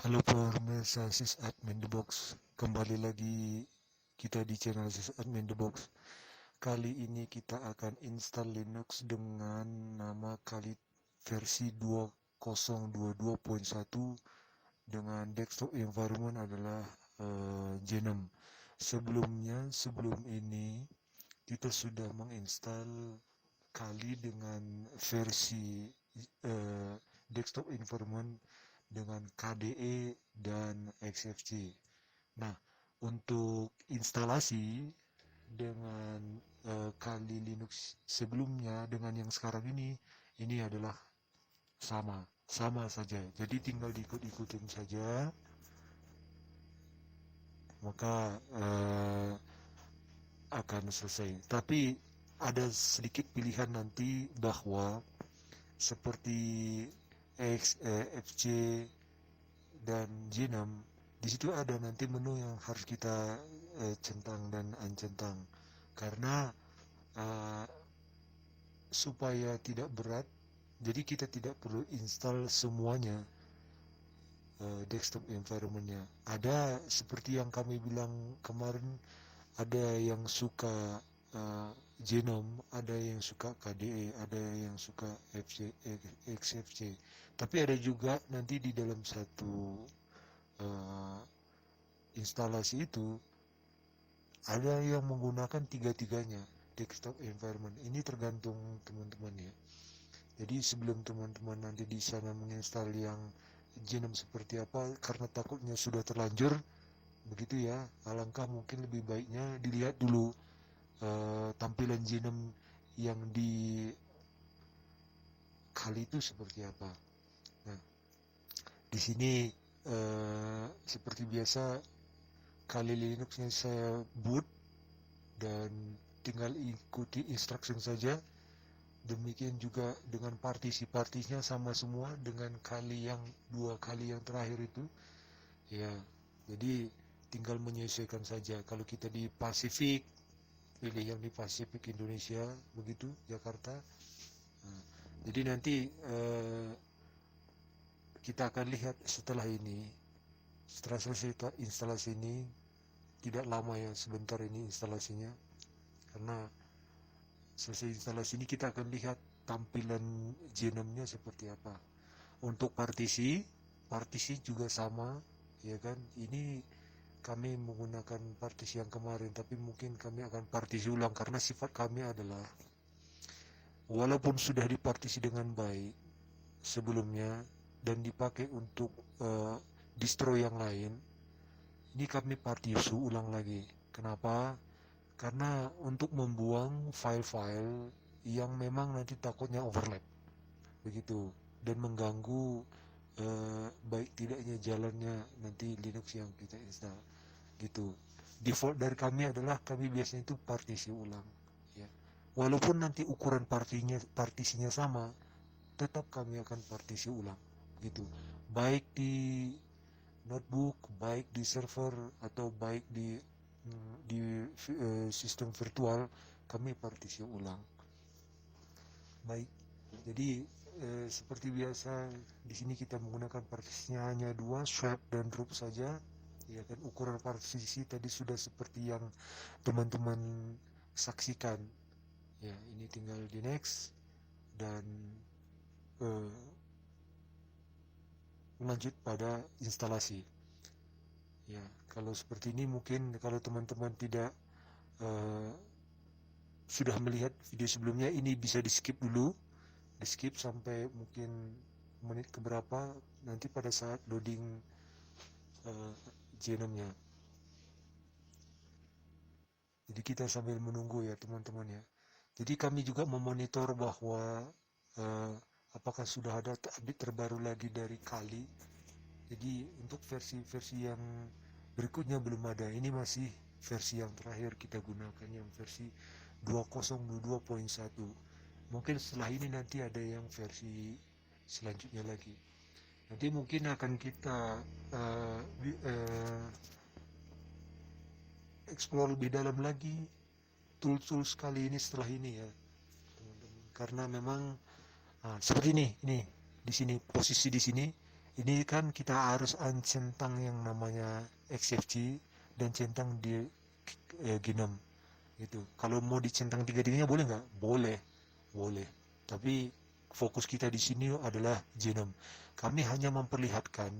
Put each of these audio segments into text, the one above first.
Halo pemirsa Sysadmin The Box, kembali lagi kita di channel Sysadmin The Box. Kali ini kita akan install Linux dengan nama kali versi 2022.1 dengan desktop environment adalah GNOME. Sebelum ini kita sudah menginstal kali dengan versi desktop environment dengan KDE dan XFC. Nah, untuk instalasi dengan kali Linux sebelumnya dengan yang sekarang ini adalah sama saja. Jadi tinggal diikut-ikutin saja, maka akan selesai. Tapi ada sedikit pilihan nanti bahwa seperti XFC dan GNOME, di situ ada nanti menu yang harus kita centang dan uncentang, karena uh, supaya tidak berat, jadi kita tidak perlu install semuanya desktop environment-nya. Ada seperti yang kami bilang kemarin, ada yang suka Genome, ada yang suka KDE, ada yang suka XFC. Tapi ada juga nanti di dalam satu uh, instalasi itu ada yang menggunakan tiga-tiganya desktop environment. Ini tergantung teman-teman ya. Jadi sebelum teman-teman nanti di sana menginstal yang Genome seperti apa, karena takutnya sudah terlanjur begitu ya, alangkah mungkin lebih baiknya dilihat dulu tampilan Genome yang di kali itu seperti apa. Nah, di sini seperti biasa kali Linuxnya saya boot dan tinggal ikuti instruction saja. Demikian juga dengan partisi-partisinya sama semua dengan dua kali yang terakhir itu. Ya, jadi tinggal menyesuaikan saja. Kalau kita di Pasifik, pilih yang di Pasifik Indonesia, begitu, Jakarta. Nah, jadi nanti kita akan lihat setelah ini, setelah selesai instalasi ini, tidak lama ya, sebentar ini instalasinya, karena selesai instalasi ini kita akan lihat tampilan Genome-nya seperti apa. Untuk partisi juga sama, ya kan? Ini kami menggunakan partisi yang kemarin, tapi mungkin kami akan partisi ulang karena sifat kami adalah walaupun sudah dipartisi dengan baik sebelumnya dan dipakai untuk distro yang lain, ini kami partisi ulang lagi. Kenapa? Karena untuk membuang file-file yang memang nanti takutnya overlap begitu dan mengganggu baik tidaknya jalannya nanti Linux yang kita install gitu. Default dari kami adalah kami biasanya itu partisi ulang ya. Walaupun nanti ukuran partisinya sama, tetap kami akan partisi ulang gitu. Baik di notebook, baik di server atau baik di sistem virtual, kami partisi ulang. Baik, jadi seperti biasa di sini kita menggunakan partisinya hanya dua, swap dan root saja. Ya kan, ukuran partisi tadi sudah seperti yang teman-teman saksikan. Ya, ini tinggal di next dan uh, lanjut pada instalasi. Ya, kalau seperti ini mungkin kalau teman-teman tidak uh, sudah melihat video sebelumnya, ini bisa di skip dulu, di skip sampai mungkin menit keberapa nanti pada saat loading uh, Genome-nya. Jadi kita sambil menunggu ya teman-teman ya. Jadi kami juga memonitor bahwa uh, apakah sudah ada update terbaru lagi dari Kali. Jadi untuk versi-versi yang berikutnya belum ada. Ini masih versi yang terakhir kita gunakan, yang versi 2022.1. Mungkin setelah ini nanti ada yang versi selanjutnya lagi. Nanti mungkin akan kita uh, uh, explore lebih dalam lagi tools-tools kali ini setelah ini ya teman-teman. Karena memang seperti ini di sini posisi di sini Ini kan kita harus centang yang namanya XFC dan centang di genom gitu. Kalau mau dicentang tiga-tiganya boleh nggak? Boleh, boleh. Tapi fokus kita di sini adalah genom. Kami hanya memperlihatkan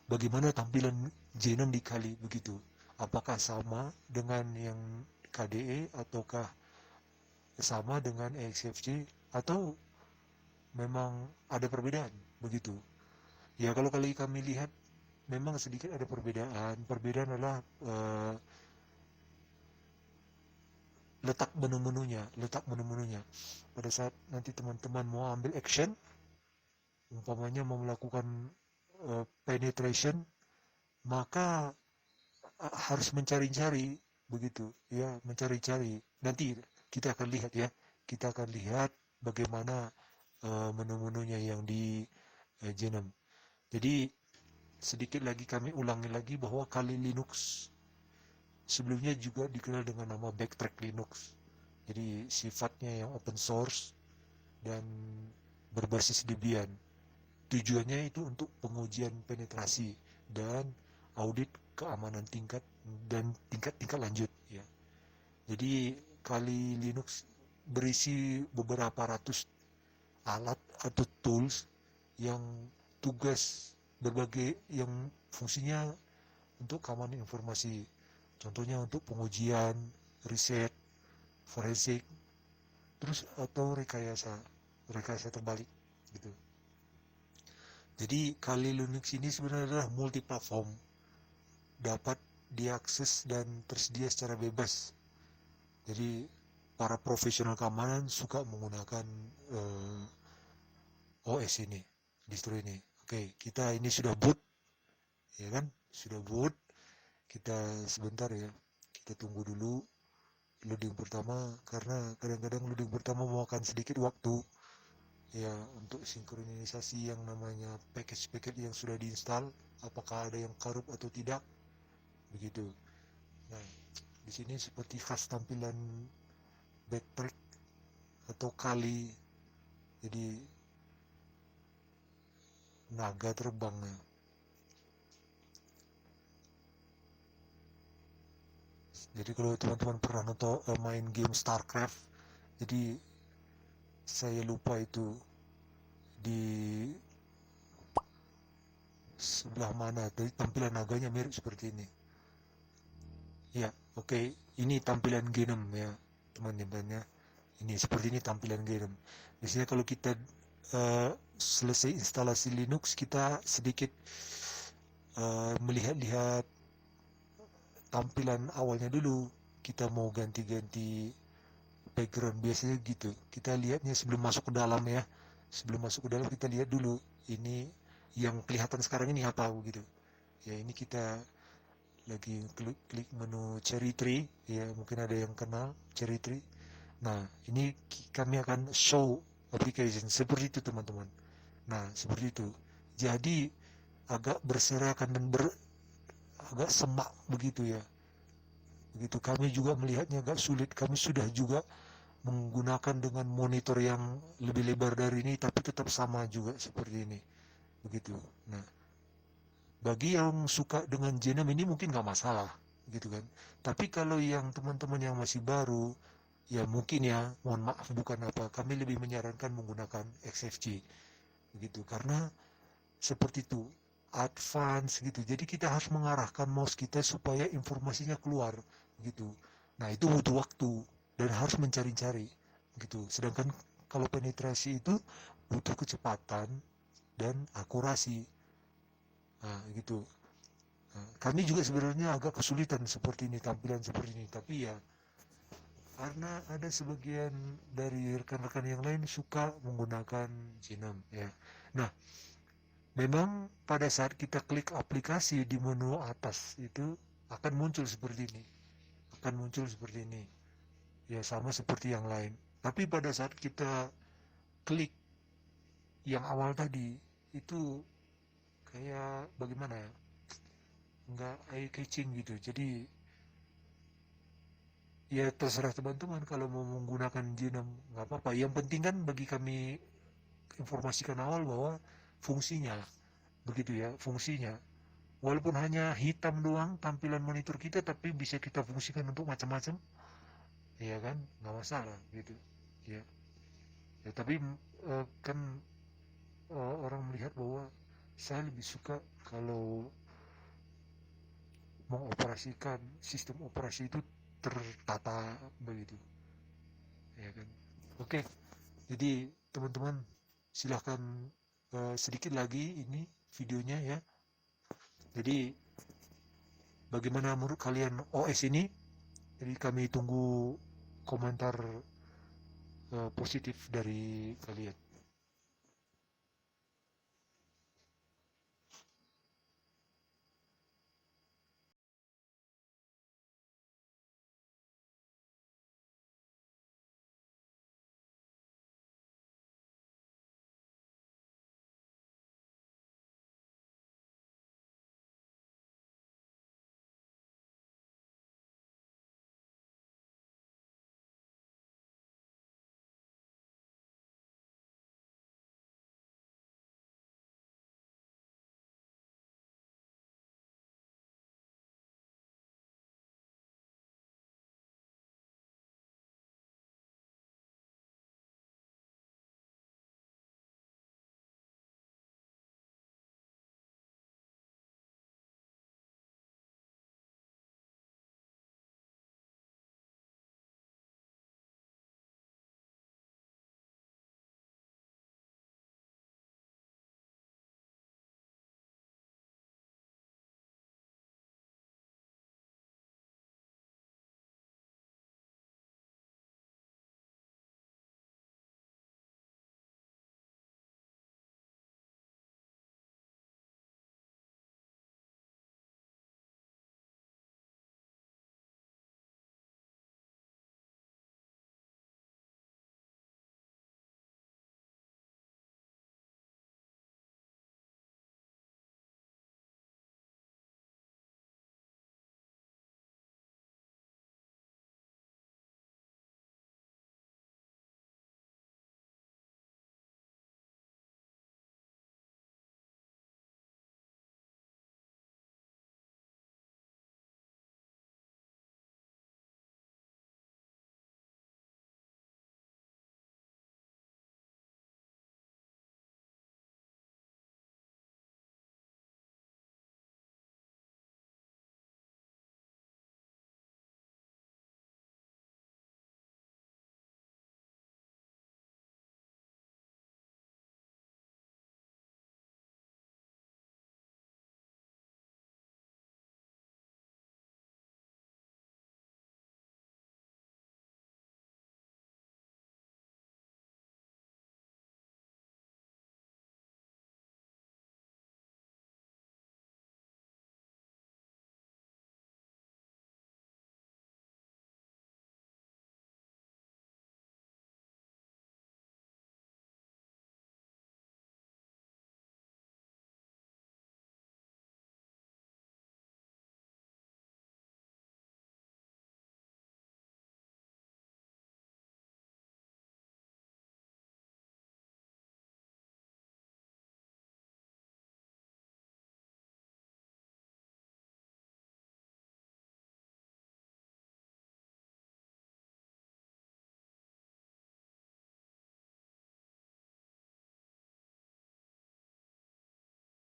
bagaimana tampilan genom dikali begitu. Apakah sama dengan yang KDE ataukah sama dengan XFC atau memang ada perbedaan begitu. Ya kalau kali kami lihat memang sedikit ada perbedaan. Perbedaan adalah letak menu-menunya. Pada saat nanti teman-teman mau ambil action, umpamanya mau melakukan penetration, maka harus mencari-cari begitu, ya mencari-cari. Nanti kita akan lihat ya, kita akan lihat bagaimana menu-menunya yang di genome. Jadi sedikit lagi kami ulangi lagi bahwa Kali Linux sebelumnya juga dikenal dengan nama Backtrack Linux. Jadi sifatnya yang open source dan berbasis Debian. Tujuannya itu untuk pengujian penetrasi dan audit keamanan tingkat dan tingkat-tingkat lanjut ya. Jadi Kali Linux berisi beberapa ratus alat atau tools yang tugas berbagai yang fungsinya untuk keamanan informasi. Contohnya untuk pengujian, riset, forensik, terus atau rekayasa terbalik gitu. Jadi Kali Linux ini sebenarnya adalah multi-platform, dapat diakses dan tersedia secara bebas. Jadi para profesional keamanan suka menggunakan OS ini, distro ini. Oke, kita ini sudah boot, ya kan? Sudah boot. Kita sebentar ya, kita tunggu dulu loading pertama, karena kadang-kadang loading pertama memakan sedikit waktu ya untuk sinkronisasi yang namanya package-package yang sudah diinstal, apakah ada yang korup atau tidak begitu. Nah, di sini seperti khas tampilan backtrack atau Kali, jadi naga terbangnya. Jadi kalau teman-teman pernah nonton main game StarCraft, jadi saya lupa itu di sebelah mana, jadi tampilan naganya mirip seperti ini ya. Oke, ini tampilan genom ya teman-teman ya. Ini seperti ini tampilan genom. Biasanya kalau kita selesai instalasi Linux, kita sedikit melihat-lihat tampilan awalnya dulu. Kita mau ganti-ganti background, biasanya gitu. Kita lihatnya sebelum masuk ke dalam ya. Sebelum masuk ke dalam kita lihat dulu ini yang kelihatan sekarang ini apa gitu. Ya ini kita lagi klik menu cherry tree ya, mungkin ada yang kenal cherry tree. Nah, ini kami akan show application seperti itu teman-teman. Nah, seperti itu. Jadi agak berserakan dan agak semak begitu ya. Begitu kami juga melihatnya agak sulit. Kami sudah juga menggunakan dengan monitor yang lebih lebar dari ini, tapi tetap sama juga seperti ini. Begitu. Nah, bagi yang suka dengan genome ini mungkin nggak masalah gitu kan. Tapi kalau yang teman-teman yang masih baru, ya mungkin ya, mohon maaf bukan apa, kami lebih menyarankan menggunakan XFC begitu, karena seperti itu advance gitu. Jadi kita harus mengarahkan mouse kita supaya informasinya keluar gitu. Nah itu butuh waktu dan harus mencari-cari gitu. Sedangkan kalau penetrasi itu butuh kecepatan dan akurasi. Nah, gitu. Nah, kami juga sebenarnya agak kesulitan seperti ini, tampilan seperti ini, tapi ya karena ada sebagian dari rekan-rekan yang lain suka menggunakan genome ya. Nah, memang pada saat kita klik aplikasi di menu atas itu akan muncul seperti ini. Akan muncul seperti ini. Ya sama seperti yang lain. Tapi pada saat kita klik yang awal tadi itu kayak bagaimana ya, nggak eye catching gitu. Jadi ya terserah teman-teman kalau mau menggunakan genome, nggak apa-apa. Yang penting kan bagi kami informasikan awal bahwa fungsinya begitu ya fungsinya. Walaupun hanya hitam doang tampilan monitor kita, tapi bisa kita fungsikan untuk macam-macam, ya kan, nggak masalah gitu ya. Ya tapi kan orang melihat bahwa saya lebih suka kalau mengoperasikan sistem operasi itu tertata begitu, ya kan. Oke, jadi teman-teman silahkan sedikit lagi ini videonya ya. Jadi bagaimana menurut kalian OS ini? Jadi kami tunggu komentar positif dari kalian.